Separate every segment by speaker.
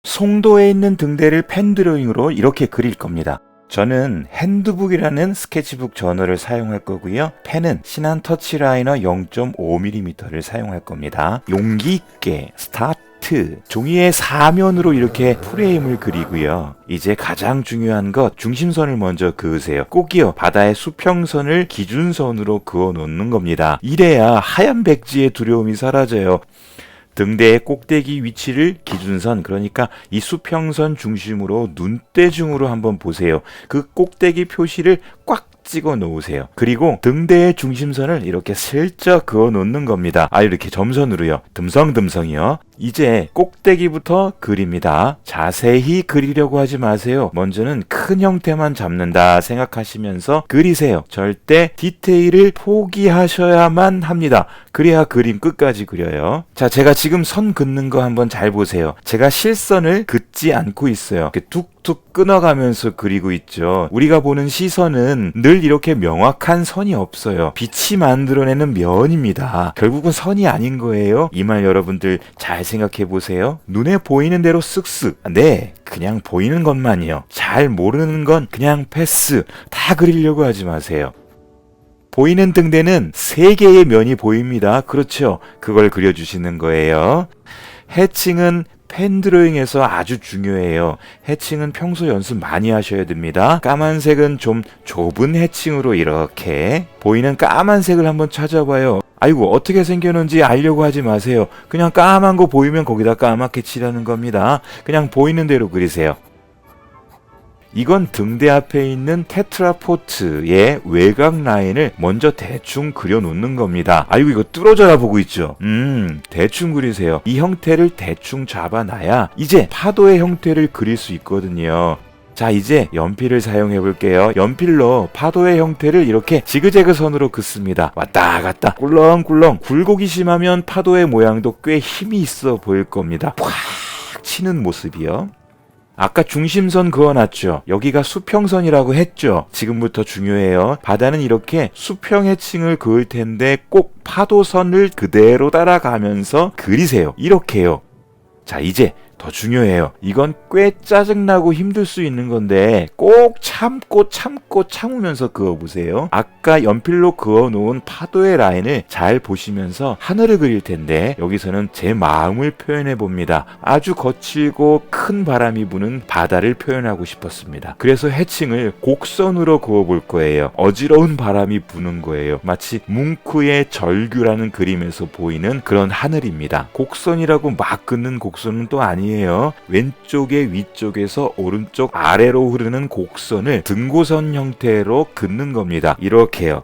Speaker 1: 송도에 있는 등대를 펜 드로잉으로 이렇게 그릴 겁니다. 저는 핸드북이라는 스케치북 저널을 사용할 거고요. 펜은 신한 터치라이너 0.5mm를 사용할 겁니다. 용기 있게 스타트! 종이의 사면으로 이렇게 프레임을 그리고요. 이제 가장 중요한 것, 중심선을 먼저 그으세요. 꼭이요, 바다의 수평선을 기준선으로 그어 놓는 겁니다. 이래야 하얀 백지의 두려움이 사라져요. 등대의 꼭대기 위치를 기준선, 그러니까 이 수평선 중심으로 눈대중으로 한번 보세요. 그 꼭대기 표시를 꽉 찍어 놓으세요. 그리고 등대의 중심선을 이렇게 슬쩍 그어 놓는 겁니다. 이렇게 점선으로요. 듬성듬성이요. 이제 꼭대기부터 그립니다. 자세히 그리려고 하지 마세요. 먼저는 큰 형태만 잡는다 생각하시면서 그리세요. 절대 디테일을 포기하셔야만 합니다. 그래야 그림 끝까지 그려요. 자, 제가 지금 선 긋는 거 한번 잘 보세요. 제가 실선을 긋지 않고 있어요. 이렇게 툭툭 끊어가면서 그리고 있죠. 우리가 보는 시선은 늘 이렇게 명확한 선이 없어요. 빛이 만들어내는 면입니다. 결국은 선이 아닌 거예요. 이 말 여러분들 잘 생각해 보세요. 눈에 보이는 대로 쓱쓱. 네, 그냥 보이는 것만이요. 잘 모르는 건 그냥 패스. 다 그리려고 하지 마세요. 보이는 등대는 3개의 면이 보입니다. 그렇죠? 그걸 그려주시는 거예요. 해칭은 펜 드로잉에서 아주 중요해요. 해칭은 평소 연습 많이 하셔야 됩니다. 까만색은 좀 좁은 해칭으로 이렇게 보이는 까만색을 한번 찾아봐요. 아이고, 어떻게 생겼는지 알려고 하지 마세요. 그냥 까만 거 보이면 거기다 까맣게 칠하는 겁니다. 그냥 보이는 대로 그리세요. 이건 등대 앞에 있는 테트라포트의 외곽 라인을 먼저 대충 그려놓는 겁니다. 아이고, 이거 뚫어져라 보고 있죠? 대충 그리세요. 이 형태를 대충 잡아놔야 이제 파도의 형태를 그릴 수 있거든요. 자, 이제 연필을 사용해 볼게요. 연필로 파도의 형태를 이렇게 지그재그 선으로 긋습니다. 왔다 갔다 꿀렁꿀렁. 굴곡이 심하면 파도의 모양도 꽤 힘이 있어 보일 겁니다. 팍 치는 모습이요. 아까 중심선 그어놨죠. 여기가 수평선이라고 했죠. 지금부터 중요해요. 바다는 이렇게 수평 해칭을 그을 텐데 꼭 파도선을 그대로 따라가면서 그리세요. 이렇게요. 자, 이제 더 중요해요. 이건 꽤 짜증나고 힘들 수 있는 건데 꼭 참으면서 그어보세요. 아까 연필로 그어놓은 파도의 라인을 잘 보시면서 하늘을 그릴 텐데 여기서는 제 마음을 표현해봅니다. 아주 거칠고 큰 바람이 부는 바다를 표현하고 싶었습니다. 그래서 해칭을 곡선으로 그어볼 거예요. 어지러운 바람이 부는 거예요. 마치 뭉크의 절규라는 그림에서 보이는 그런 하늘입니다. 곡선이라고 막 긋는 곡선은 또 아니에요. 왼쪽의 위쪽에서 오른쪽 아래로 흐르는 곡선을 등고선 형태로 긋는 겁니다. 이렇게요.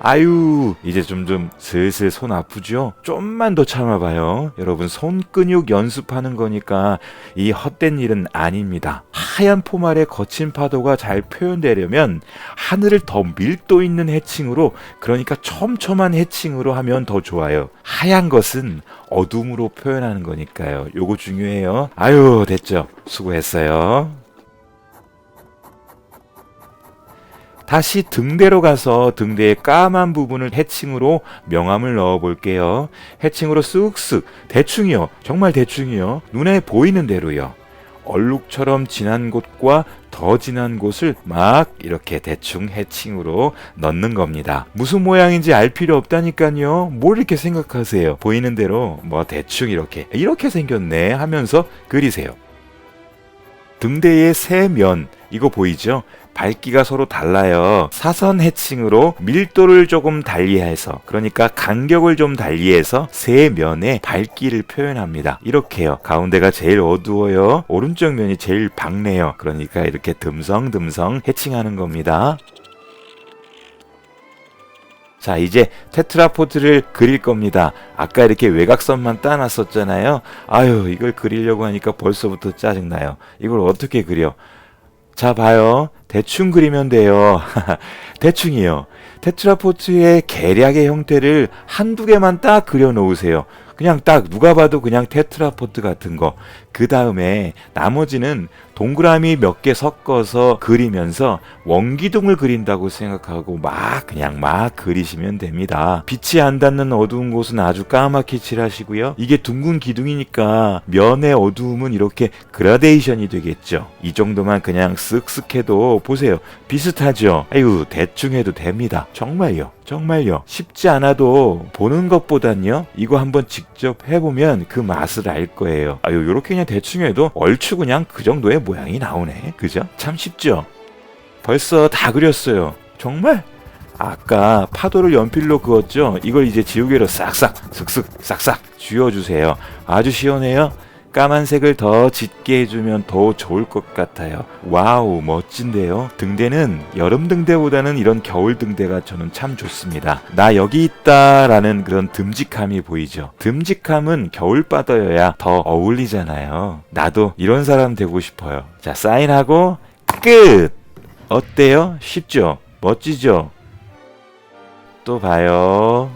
Speaker 1: 아유, 이제 좀 슬슬 손 아프죠? 좀만 더 참아봐요. 여러분, 손 근육 연습하는 거니까 이 헛된 일은 아닙니다. 하얀 포말의 거친 파도가 잘 표현되려면 하늘을 더 밀도 있는 해칭으로, 그러니까 촘촘한 해칭으로 하면 더 좋아요. 하얀 것은 어둠으로 표현하는 거니까요. 요거 중요해요. 아유, 됐죠? 수고했어요. 다시 등대로 가서 등대의 까만 부분을 해칭으로 명암을 넣어 볼게요. 해칭으로 쓱쓱, 대충이요. 정말 대충이요. 눈에 보이는 대로요. 얼룩처럼 진한 곳과 더 진한 곳을 막 이렇게 대충 해칭으로 넣는 겁니다. 무슨 모양인지 알 필요 없다니까요. 뭘 이렇게 생각하세요. 보이는 대로 뭐 대충 이렇게 생겼네 하면서 그리세요. 등대의 세 면, 이거 보이죠? 밝기가 서로 달라요. 사선 해칭으로 밀도를 조금 달리해서, 그러니까 간격을 좀 달리해서 세 면의 밝기를 표현합니다. 이렇게요. 가운데가 제일 어두워요. 오른쪽 면이 제일 밝네요. 그러니까 이렇게 듬성듬성 해칭하는 겁니다. 자, 이제 테트라포트를 그릴 겁니다. 아까 이렇게 외곽선만 따놨었잖아요. 아유, 이걸 그리려고 하니까 벌써부터 짜증나요. 이걸 어떻게 그려? 자, 봐요. 대충 그리면 돼요. 대충이요. 테트라포트의 계략의 형태를 한두 개만 딱 그려 놓으세요. 그냥 딱 누가 봐도 그냥 테트라포트 같은 거. 그 다음에 나머지는 동그라미 몇 개 섞어서 그리면서 원기둥을 그린다고 생각하고 그냥 막 그리시면 됩니다. 빛이 안 닿는 어두운 곳은 아주 까맣게 칠하시고요. 이게 둥근 기둥이니까 면의 어두움은 이렇게 그라데이션이 되겠죠. 이 정도만 그냥 쓱쓱 해도 보세요. 비슷하죠? 아유, 대충 해도 됩니다. 정말요. 정말요. 쉽지 않아도 보는 것보단요. 이거 한번 직접 해보면 그 맛을 알 거예요. 아유, 요렇게 그냥 대충 해도 얼추 그냥 그 정도의 모양이 나오네. 그죠? 참 쉽죠? 벌써 다 그렸어요. 정말? 아까 파도를 연필로 그었죠? 이걸 이제 지우개로 싹싹, 슥슥, 싹싹 쥐어주세요. 아주 시원해요. 까만색을 더 짙게 해주면 더 좋을 것 같아요. 와우, 멋진데요? 등대는 여름 등대보다는 이런 겨울 등대가 저는 참 좋습니다. 나 여기 있다 라는 그런 듬직함이 보이죠. 듬직함은 겨울바다여야 더 어울리잖아요. 나도 이런 사람 되고 싶어요. 자, 사인하고 끝! 어때요? 쉽죠? 멋지죠? 또 봐요.